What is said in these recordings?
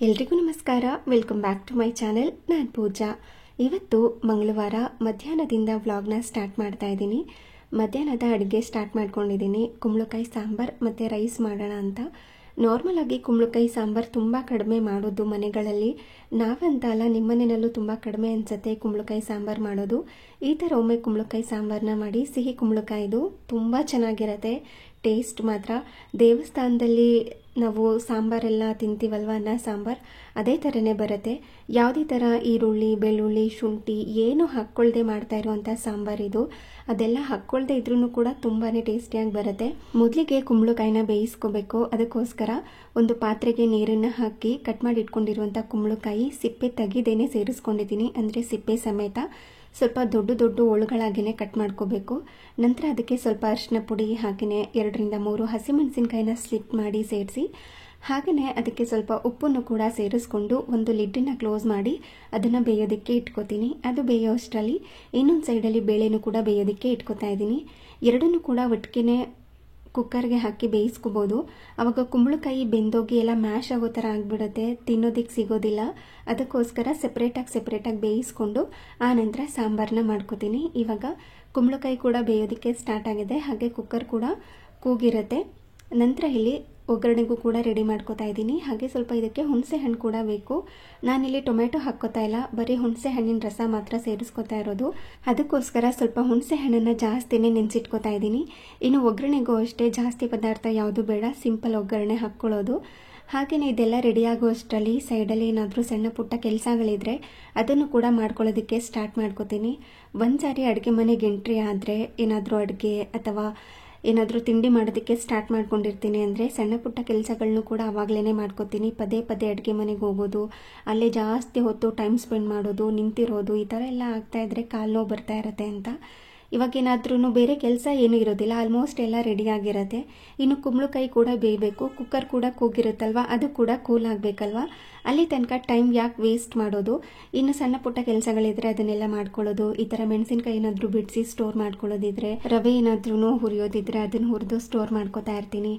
ಎಲ್ರಿಗೂ ನಮಸ್ಕಾರ. Welcome back to my channel. ನಾನು ಪೂಜಾ. ಇವತ್ತು ಮಂಗಳವಾರ ಮಧ್ಯಾಹ್ನದಿಂದ ವ್ಲಾಗ್ನ ಸ್ಟಾರ್ಟ್ ಮಾಡ್ತಾ ಇದ್ದೀನಿ. ಮಧ್ಯಾಹ್ನದ ಅಡುಗೆ ಸ್ಟಾರ್ಟ್ ಮಾಡ್ಕೊಂಡಿದ್ದೀನಿ. ಕುಂಬಳಕಾಯಿ ಸಾಂಬಾರ್ ಮತ್ತು ರೈಸ್ ಮಾಡೋಣ ಅಂತ. ನಾರ್ಮಲ್ ಆಗಿ ಕುಂಬಳಕಾಯಿ ಸಾಂಬಾರ್ ತುಂಬ ಕಡಿಮೆ ಮಾಡೋದು ಮನೆಗಳಲ್ಲಿ. ನಾವಂತ ಅಲ್ಲ, ನಿಮ್ಮ ಮನೆಯಲ್ಲೂ ತುಂಬ ಕಡಿಮೆ ಅನಿಸುತ್ತೆ ಕುಂಬಳಕಾಯಿ ಸಾಂಬಾರ್ ಮಾಡೋದು. ಈ ಥರ ಒಮ್ಮೆ ಕುಂಬಳಕಾಯಿ ಸಾಂಬಾರನ್ನ ಮಾಡಿ. ಸಿಹಿ ಕುಂಬಳಕಾಯಿದು ತುಂಬ ಚೆನ್ನಾಗಿರುತ್ತೆ. ಟೇಸ್ಟ್ ಮಾತ್ರ ದೇವಸ್ಥಾನದಲ್ಲಿ ನಾವು ಸಾಂಬಾರೆಲ್ಲ ತಿಂತೀವಲ್ವ, ಅನ್ನ ಸಾಂಬಾರ್ ಅದೇ ಥರನೇ ಬರುತ್ತೆ. ಯಾವುದೇ ಥರ ಈರುಳ್ಳಿ, ಬೆಳ್ಳುಳ್ಳಿ, ಶುಂಠಿ ಏನು ಹಾಕ್ಕೊಳ್ದೆ ಮಾಡ್ತಾ ಇರುವಂಥ ಸಾಂಬಾರಿದು. ಅದೆಲ್ಲ ಹಾಕ್ಕೊಳ್ದೆ ಇದ್ರೂ ಕೂಡ ತುಂಬಾ ಟೇಸ್ಟಿಯಾಗಿ ಬರುತ್ತೆ. ಮೊದಲಿಗೆ ಕುಂಬಳಕಾಯಿನ ಬೇಯಿಸ್ಕೋಬೇಕು. ಅದಕ್ಕೋಸ್ಕರ ಒಂದು ಪಾತ್ರೆಗೆ ನೀರನ್ನು ಹಾಕಿ ಕಟ್ ಮಾಡಿ ಇಟ್ಕೊಂಡಿರುವಂಥ ಕುಂಬಳಕಾಯಿ ಸಿಪ್ಪೆ ತೆಗಿದೇನೆ ಸೇರಿಸ್ಕೊಂಡಿದ್ದೀನಿ, ಅಂದರೆ ಸಿಪ್ಪೆ ಸಮೇತ. ಸ್ವಲ್ಪ ದೊಡ್ಡ ದೊಡ್ಡ ಹೋಳುಗಳಾಗಿಯೇ ಕಟ್ ಮಾಡ್ಕೋಬೇಕು. ನಂತರ ಅದಕ್ಕೆ ಸ್ವಲ್ಪ ಅರಿಶಿನ ಪುಡಿ ಹಾಕಿನೇ 2-3 ಹಸಿಮೆಣಸಿನಕಾಯಿನ ಸ್ಲಿಪ್ ಮಾಡಿ ಸೇರಿಸಿ, ಹಾಗೆಯೇ ಅದಕ್ಕೆ ಸ್ವಲ್ಪ ಉಪ್ಪನ್ನು ಕೂಡ ಸೇರಿಸ್ಕೊಂಡು ಒಂದು ಲಿಡ್ಡನ್ನು ಕ್ಲೋಸ್ ಮಾಡಿ ಅದನ್ನು ಬೇಯೋದಕ್ಕೆ ಇಟ್ಕೋತೀನಿ. ಅದು ಬೇಯೋ ಅಷ್ಟರಲ್ಲಿ ಇನ್ನೊಂದು ಸೈಡಲ್ಲಿ ಬೇಳೆನೂ ಕೂಡ ಬೇಯೋದಕ್ಕೆ ಇಟ್ಕೋತಾ ಇದ್ದೀನಿ. ಎರಡನ್ನೂ ಕೂಡ ಒಟ್ಟಿಗೆ ಕುಕ್ಕರ್ಗೆ ಹಾಕಿ ಬೇಯಿಸ್ಕೋಬೋದು. ಆವಾಗ ಕುಂಬಳಕಾಯಿ ಬೆಂದೋಗಿ ಎಲ್ಲ ಮ್ಯಾಶ್ ಆಗೋ ಥರ ಆಗಿಬಿಡುತ್ತೆ, ತಿನ್ನೋದಕ್ಕೆ ಸಿಗೋದಿಲ್ಲ. ಅದಕ್ಕೋಸ್ಕರ ಸೆಪ್ರೇಟಾಗಿ ಬೇಯಿಸ್ಕೊಂಡು ಆ ನಂತರ ಸಾಂಬಾರನ್ನ ಮಾಡ್ಕೋತೀನಿ. ಇವಾಗ ಕುಂಬಳಕಾಯಿ ಕೂಡ ಬೇಯೋದಕ್ಕೆ ಸ್ಟಾರ್ಟ್ ಆಗಿದೆ, ಹಾಗೆ ಕುಕ್ಕರ್ ಕೂಡ ಕೂಗಿರುತ್ತೆ. ನಂತರ ಇಲ್ಲಿ ಒಗ್ಗರಣೆಗೂ ಕೂಡ ರೆಡಿ ಮಾಡ್ಕೋತಾ ಇದ್ದೀನಿ. ಹಾಗೆ ಸ್ವಲ್ಪ ಇದಕ್ಕೆ ಹುಣಸೆ ಹಣ್ಣು ಕೂಡ ಬೇಕು. ನಾನಿಲ್ಲಿ ಟೊಮೆಟೊ ಹಾಕ್ಕೋತಾ ಇಲ್ಲ, ಬರೀ ಹುಣಸೆ ಹಣ್ಣಿನ ರಸ ಮಾತ್ರ ಸೇರಿಸ್ಕೋತಾ ಇರೋದು. ಅದಕ್ಕೋಸ್ಕರ ಸ್ವಲ್ಪ ಹುಣಸೆ ಹಣ್ಣನ್ನು ಜಾಸ್ತಿನೇ ನೆನೆಸಿಟ್ಕೋತಾ ಇದ್ದೀನಿ. ಇನ್ನು ಒಗ್ಗರಣೆಗೂ ಅಷ್ಟೇ ಜಾಸ್ತಿ ಪದಾರ್ಥ ಯಾವುದು ಬೇಡ, ಸಿಂಪಲ್ ಒಗ್ಗರಣೆ ಹಾಕ್ಕೊಳ್ಳೋದು. ಹಾಗೆಯೇ ಇದೆಲ್ಲ ರೆಡಿಯಾಗೋ ಅಷ್ಟರಲ್ಲಿ ಸೈಡಲ್ಲಿ ಏನಾದರೂ ಸಣ್ಣ ಪುಟ್ಟ ಕೆಲಸಗಳಿದ್ರೆ ಅದನ್ನು ಕೂಡ ಮಾಡ್ಕೊಳ್ಳೋದಕ್ಕೆ ಸ್ಟಾರ್ಟ್ ಮಾಡ್ಕೋತೀನಿ. ಒಂದು ಸಾರಿ ಅಡುಗೆ ಮನೆಗೆ ಎಂಟ್ರಿ ಆದರೆ ಏನಾದರೂ ಅಡುಗೆ ಅಥವಾ ಏನಾದರೂ ತಿಂಡಿ ಮಾಡೋದಕ್ಕೆ ಸ್ಟಾರ್ಟ್ ಮಾಡ್ಕೊಂಡಿರ್ತೀನಿ ಅಂದರೆ ಸಣ್ಣ ಪುಟ್ಟ ಕೆಲಸಗಳನ್ನೂ ಕೂಡ ಆವಾಗಲೇ ಮಾಡ್ಕೋತೀನಿ. ಪದೇ ಅಡುಗೆ ಮನೆಗೆ ಹೋಗೋದು, ಅಲ್ಲೇ ಜಾಸ್ತಿ ಹೊತ್ತು ಟೈಮ್ ಸ್ಪೆಂಡ್ ಮಾಡೋದು, ನಿಂತಿರೋದು, ಈ ಥರ ಎಲ್ಲ ಆಗ್ತಾಯಿದ್ರೆ ಕಾಲು ನೋವು ಬರ್ತಾ ಇರುತ್ತೆ ಅಂತ. ಇವಾಗೇನಾದ್ರೂ ಬೇರೆ ಕೆಲಸ ಏನೂ ಇರೋದಿಲ್ಲ, ಆಲ್ಮೋಸ್ಟ್ ಎಲ್ಲ ರೆಡಿಯಾಗಿರುತ್ತೆ. ಇನ್ನು ಕುಂಬಳಕಾಯಿ ಕೂಡ ಬೇಯಬೇಕು, ಕುಕ್ಕರ್ ಕೂಡ ಕೂಗಿರುತ್ತಲ್ವ, ಅದು ಕೂಡ ಕೂಲ್ ಆಗಬೇಕಲ್ವ. ಅಲ್ಲಿ ತನಕ ಟೈಮ್ ಯಾಕೆ ವೇಸ್ಟ್ ಮಾಡೋದು. ಇನ್ನು ಸಣ್ಣ ಪುಟ್ಟ ಕೆಲಸಗಳಿದ್ರೆ ಅದನ್ನೆಲ್ಲ ಮಾಡ್ಕೊಳ್ಳೋದು. ಈ ಥರ ಮೆಣಸಿನಕಾಯಿ ಏನಾದರೂ ಬಿಡಿಸಿ ಸ್ಟೋರ್ ಮಾಡ್ಕೊಳ್ಳೋದಿದ್ರೆ, ರವೆ ಏನಾದ್ರೂ ಹುರಿಯೋದಿದ್ರೆ ಅದನ್ನು ಹುರಿದು ಸ್ಟೋರ್ ಮಾಡ್ಕೋತಾ ಇರ್ತೀನಿ.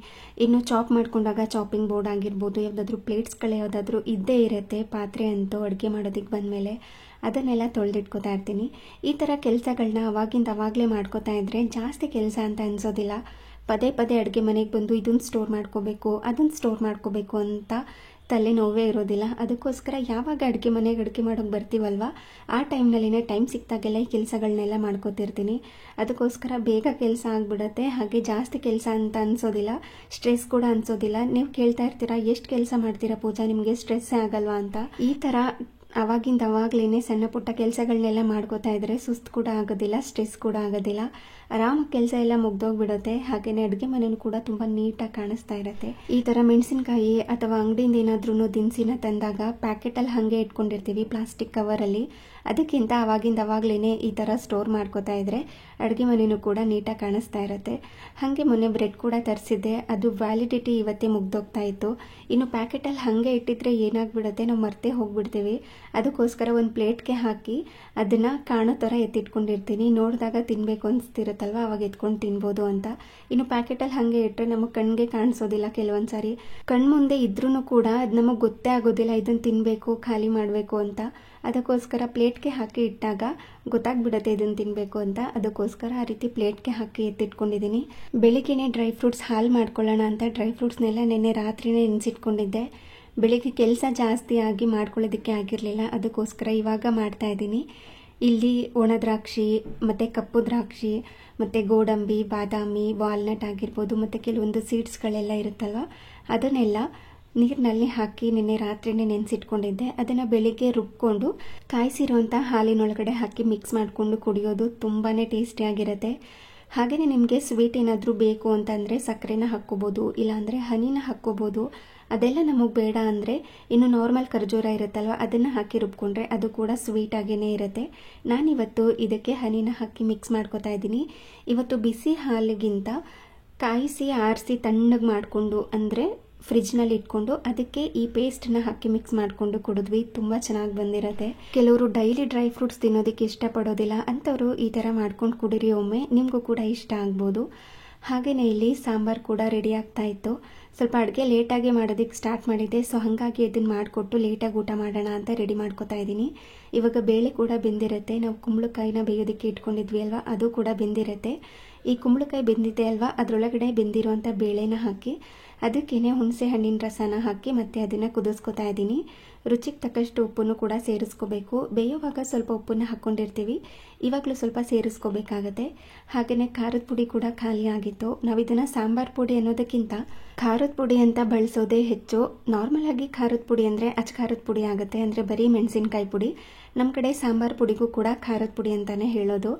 ಇನ್ನು ಚಾಪ್ ಮಾಡ್ಕೊಂಡಾಗ ಚಾಪಿಂಗ್ ಬೋರ್ಡ್ ಆಗಿರ್ಬೋದು, ಯಾವುದಾದ್ರೂ ಪ್ಲೇಟ್ಸ್ಗಳು ಯಾವುದಾದ್ರೂ ಇದ್ದೇ ಇರುತ್ತೆ. ಪಾತ್ರೆ ಅಂತೂ ಅಡುಗೆ ಮಾಡೋದಕ್ಕೆ ಬಂದಮೇಲೆ ಅದನ್ನೆಲ್ಲ ತೊಳೆದಿಟ್ಕೋತಾ ಇರ್ತೀನಿ. ಈ ಥರ ಕೆಲಸಗಳನ್ನ ಅವಾಗಲೇ ಮಾಡ್ಕೋತಾ ಇದ್ರೆ ಜಾಸ್ತಿ ಕೆಲಸ ಅಂತ ಅನಿಸೋದಿಲ್ಲ. ಪದೇ ಅಡುಗೆ ಮನೆಗೆ ಬಂದು ಇದನ್ನು ಸ್ಟೋರ್ ಮಾಡ್ಕೋಬೇಕು, ಅದನ್ನು ಸ್ಟೋರ್ ಮಾಡ್ಕೋಬೇಕು ಅಂತ ತಲೆನೋವೇ ಇರೋದಿಲ್ಲ. ಅದಕ್ಕೋಸ್ಕರ ಯಾವಾಗ ಅಡುಗೆ ಮಾಡೋಕ್ಕೆ ಬರ್ತೀವಲ್ವ, ಆ ಟೈಮ್ನಲ್ಲಿನೇ ಟೈಮ್ ಸಿಕ್ತಾಗೆಲ್ಲ ಈ ಕೆಲಸಗಳನ್ನೆಲ್ಲ ಮಾಡ್ಕೋತಿರ್ತೀನಿ. ಅದಕ್ಕೋಸ್ಕರ ಬೇಗ ಕೆಲಸ ಆಗಿಬಿಡುತ್ತೆ. ಹಾಗೆ ಜಾಸ್ತಿ ಕೆಲಸ ಅಂತ ಅನಿಸೋದಿಲ್ಲ, ಸ್ಟ್ರೆಸ್ ಕೂಡ ಅನಿಸೋದಿಲ್ಲ. ನೀವು ಕೇಳ್ತಾ ಇರ್ತೀರಾ, ಎಷ್ಟು ಕೆಲಸ ಮಾಡ್ತೀರಾ ಪೂಜಾ, ನಿಮಗೆ ಸ್ಟ್ರೆಸ್ಸೇ ಆಗಲ್ವಾ ಅಂತ. ಈ ಥರ ಅವಾಗಲೇ ಸಣ್ಣ ಪುಟ್ಟ ಕೆಲಸಗಳನ್ನೆಲ್ಲ ಮಾಡ್ಕೋತಾ ಇದ್ರೆ ಸುಸ್ತು ಕೂಡ ಆಗೋದಿಲ್ಲ, ಸ್ಟ್ರೆಸ್ ಕೂಡ ಆಗೋದಿಲ್ಲ. ಆರಾಮಾಗಿ ಕೆಲಸ ಎಲ್ಲ ಮುಗ್ದೋಗ್ಬಿಡುತ್ತೆ. ಹಾಗೆಯೇ ಅಡುಗೆ ಮನೆಯೂ ಕೂಡ ತುಂಬ ನೀಟಾಗಿ ಕಾಣಿಸ್ತಾ ಇರುತ್ತೆ. ಈ ಥರ ಮೆಣಸಿನಕಾಯಿ ಅಥವಾ ಅಂಗಡಿಯಿಂದ ಏನಾದ್ರೂ ದಿನಸಿನ ತಂದಾಗ ಪ್ಯಾಕೆಟಲ್ಲಿ ಹಾಗೆ ಇಟ್ಕೊಂಡಿರ್ತೀವಿ ಪ್ಲಾಸ್ಟಿಕ್ ಕವರಲ್ಲಿ. ಅದಕ್ಕಿಂತ ಅವಾಗಲೇ ಈ ಥರ ಸ್ಟೋರ್ ಮಾಡ್ಕೋತಾ ಇದ್ರೆ ಅಡುಗೆ ಮನೆಯೂ ಕೂಡ ನೀಟಾಗಿ ಕಾಣಿಸ್ತಾ ಇರುತ್ತೆ. ಹಾಗೆ ಮೊನ್ನೆ ಬ್ರೆಡ್ ಕೂಡ ತರಿಸಿದ್ದೆ, ಅದು ವ್ಯಾಲಿಡಿಟಿ ಇವತ್ತೇ ಮುಗ್ದೋಗ್ತಾ ಇತ್ತು. ಇನ್ನು ಪ್ಯಾಕೆಟಲ್ಲಿ ಹಾಗೆ ಇಟ್ಟಿದ್ರೆ ಏನಾಗ್ಬಿಡುತ್ತೆ, ನಾವು ಮರ್ತೇ ಹೋಗ್ಬಿಡ್ತೀವಿ. ಅದಕ್ಕೋಸ್ಕರ ಒಂದು ಪ್ಲೇಟ್ಗೆ ಹಾಕಿ ಅದನ್ನು ಕಾಣೋ ಥರ ಎತ್ತಿಟ್ಕೊಂಡಿರ್ತೀನಿ. ನೋಡಿದಾಗ ತಿನ್ನಬೇಕು ಅನಿಸ್ತಿರುತ್ತಲ್ವ, ಅವಾಗ ಎತ್ಕೊಂಡು ತಿನ್ಬೋದು ಅಂತ. ಇನ್ನು ಪ್ಯಾಕೆಟಲ್ಲಿ ಹಾಗೆ ಇಟ್ಟರೆ ನಮಗೆ ಕಣ್ಣಿಗೆ ಕಾಣಿಸೋದಿಲ್ಲ. ಕೆಲವೊಂದು ಸಾರಿ ಕಣ್ಮುಂದೆ ಇದ್ರೂ ಕೂಡ ಅದು ನಮಗೆ ಗೊತ್ತೇ ಆಗೋದಿಲ್ಲ ಇದನ್ನು ತಿನ್ನಬೇಕು, ಖಾಲಿ ಮಾಡಬೇಕು ಅಂತ. ಅದಕ್ಕೋಸ್ಕರ ಪ್ಲೇಟ್ಗೆ ಹಾಕಿ ಇಟ್ಟಾಗ ಗೊತ್ತಾಗ್ಬಿಡುತ್ತೆ ಇದನ್ನು ತಿನ್ನಬೇಕು ಅಂತ. ಅದಕ್ಕೋಸ್ಕರ ಆ ರೀತಿ ಪ್ಲೇಟ್ಗೆ ಹಾಕಿ ಎತ್ತಿಟ್ಕೊಂಡಿದ್ದೀನಿ. ಬೆಳಿಗ್ಗೆನೇ ಡ್ರೈ ಫ್ರೂಟ್ಸ್ ಹಾಲು ಮಾಡ್ಕೊಳ್ಳೋಣ ಅಂತ ಡ್ರೈ ಫ್ರೂಟ್ಸ್ನೆಲ್ಲ ನೆನ್ನೆ ರಾತ್ರಿನೇ ನೆನೆಸಿಟ್ಕೊಂಡಿದ್ದೆ. ಬೆಳಿಗ್ಗೆ ಕೆಲಸ ಜಾಸ್ತಿ ಆಗಿ ಮಾಡ್ಕೊಳ್ಳೋದಕ್ಕೆ ಆಗಿರಲಿಲ್ಲ, ಅದಕ್ಕೋಸ್ಕರ ಇವಾಗ ಮಾಡ್ತಾ ಇದ್ದೀನಿ. ಇಲ್ಲಿ ಒಣ ದ್ರಾಕ್ಷಿ ಮತ್ತು ಕಪ್ಪು ದ್ರಾಕ್ಷಿ ಮತ್ತು ಗೋಡಂಬಿ, ಬಾದಾಮಿ, ವಾಲ್ನಟ್ ಆಗಿರ್ಬೋದು, ಮತ್ತು ಕೆಲವೊಂದು ಸೀಡ್ಸ್ಗಳೆಲ್ಲ ಇರುತ್ತಲ್ವ, ಅದನ್ನೆಲ್ಲ ನೀರಿನಲ್ಲಿ ಹಾಕಿ ನಿನ್ನೆ ರಾತ್ರಿನೇ ನೆನೆಸಿಟ್ಕೊಂಡಿದ್ದೆ. ಅದನ್ನು ಬೆಳಿಗ್ಗೆ ರುಬ್ಕೊಂಡು ಕಾಯಿಸಿರುವಂಥ ಹಾಲಿನೊಳಗಡೆ ಹಾಕಿ ಮಿಕ್ಸ್ ಮಾಡಿಕೊಂಡು ಕುಡಿಯೋದು ತುಂಬಾ ಟೇಸ್ಟಿಯಾಗಿರುತ್ತೆ. ಹಾಗೆಯೇ ನಿಮಗೆ ಸ್ವೀಟ್ ಏನಾದರೂ ಬೇಕು ಅಂತಂದರೆ ಸಕ್ಕರೆನ ಹಾಕ್ಕೋಬೋದು, ಇಲ್ಲಾಂದರೆ ಹನಿನ ಹಾಕ್ಕೋಬೋದು. ಅದೆಲ್ಲ ನಮಗೆ ಬೇಡ ಅಂದರೆ ಇನ್ನು ನಾರ್ಮಲ್ ಖರ್ಜೂರ ಇರುತ್ತಲ್ವ, ಅದನ್ನು ಹಾಕಿ ರುಬ್ಕೊಂಡ್ರೆ ಅದು ಕೂಡ ಸ್ವೀಟಾಗೇ ಇರುತ್ತೆ. ನಾನಿವತ್ತು ಇದಕ್ಕೆ ಹನಿನ ಹಾಕಿ ಮಿಕ್ಸ್ ಮಾಡ್ಕೋತಾ ಇದ್ದೀನಿ. ಇವತ್ತು ಬಿಸಿ ಹಾಲಿಗಿಂತ ಕಾಯಿಸಿ ಆರಿಸಿ ತಣ್ಣಗೆ ಮಾಡಿಕೊಂಡು, ಅಂದರೆ ಫ್ರಿಜ್ನಲ್ಲಿ ಇಟ್ಕೊಂಡು ಅದಕ್ಕೆ ಈ ಪೇಸ್ಟನ್ನ ಹಾಕಿ ಮಿಕ್ಸ್ ಮಾಡಿಕೊಂಡು ಕುಡಿದ್ವಿ. ತುಂಬ ಚೆನ್ನಾಗಿ ಬಂದಿರುತ್ತೆ. ಕೆಲವರು ಡೈಲಿ ಡ್ರೈ ಫ್ರೂಟ್ಸ್ ತಿನ್ನೋದಕ್ಕೆ ಇಷ್ಟಪಡೋದಿಲ್ಲ ಅಂಥವರು ಈ ಥರ ಮಾಡ್ಕೊಂಡು ಕುಡೀರಿ ಒಮ್ಮೆ, ನಿಮಗೂ ಕೂಡ ಇಷ್ಟ ಆಗ್ಬೋದು. ಹಾಗೆಯೇ ಇಲ್ಲಿ ಸಾಂಬಾರು ಕೂಡ ರೆಡಿ ಆಗ್ತಾ ಇತ್ತು. ಸ್ವಲ್ಪ ಅಡುಗೆ ಲೇಟಾಗಿ ಮಾಡೋದಕ್ಕೆ ಸ್ಟಾರ್ಟ್ ಮಾಡಿದ್ದೆ, ಸೊ ಹಾಗಾಗಿ ಇದನ್ನು ಮಾಡಿಕೊಟ್ಟು ಲೇಟಾಗಿ ಊಟ ಮಾಡೋಣ ಅಂತ ರೆಡಿ ಮಾಡ್ಕೊತಾ ಇದ್ದೀನಿ. ಇವಾಗ ಬೇಳೆ ಕೂಡ ಬೆಂದಿರುತ್ತೆ, ನಾವು ಕುಂಬಳಕಾಯಿನ ಬೇಯೋದಕ್ಕೆ ಇಟ್ಕೊಂಡಿದ್ವಿ ಅಲ್ವಾ, ಅದು ಕೂಡ ಬೆಂದಿರುತ್ತೆ. ಈ ಕುಂಬಳಕಾಯಿ ಬೆಂದಿದೆ ಅಲ್ವಾ, ಅದರೊಳಗಡೆ ಬೆಂದಿರುವಂಥ ಬೇಳೆನ ಹಾಕಿ ಅದಕ್ಕೇನೆ ಹುಣಸೆ ಹಣ್ಣಿನ ರಸನ ಹಾಕಿ ಮತ್ತೆ ಅದನ್ನು ಕುದಿಸ್ಕೊತಾ ಇದ್ದೀನಿ. ರುಚಿಗೆ ತಕ್ಕಷ್ಟು ಉಪ್ಪನ್ನು ಕೂಡ ಸೇರಿಸ್ಕೋಬೇಕು. ಬೇಯುವಾಗ ಸ್ವಲ್ಪ ಉಪ್ಪನ್ನು ಹಾಕ್ಕೊಂಡಿರ್ತೀವಿ, ಇವಾಗಲೂ ಸ್ವಲ್ಪ ಸೇರಿಸ್ಕೋಬೇಕಾಗತ್ತೆ. ಹಾಗೆಯೇ ಖಾರದ ಪುಡಿ ಕೂಡ ಖಾಲಿ ಆಗಿತ್ತು. ನಾವು ಇದನ್ನು ಸಾಂಬಾರು ಪುಡಿ ಅನ್ನೋದಕ್ಕಿಂತ ಖಾರದ ಪುಡಿ ಅಂತ ಬಳಸೋದೇ ಹೆಚ್ಚು. ನಾರ್ಮಲ್ ಆಗಿ ಖಾರದ ಪುಡಿ ಅಂದರೆ ಖಾರದ ಪುಡಿ ಆಗುತ್ತೆ, ಅಂದರೆ ಬರೀ ಮೆಣಸಿನ್ಕಾಯಿ ಪುಡಿ. ನಮ್ಮ ಕಡೆ ಸಾಂಬಾರು ಪುಡಿಗೂ ಕೂಡ ಖಾರದ ಪುಡಿ ಅಂತಲೇ ಹೇಳೋದು.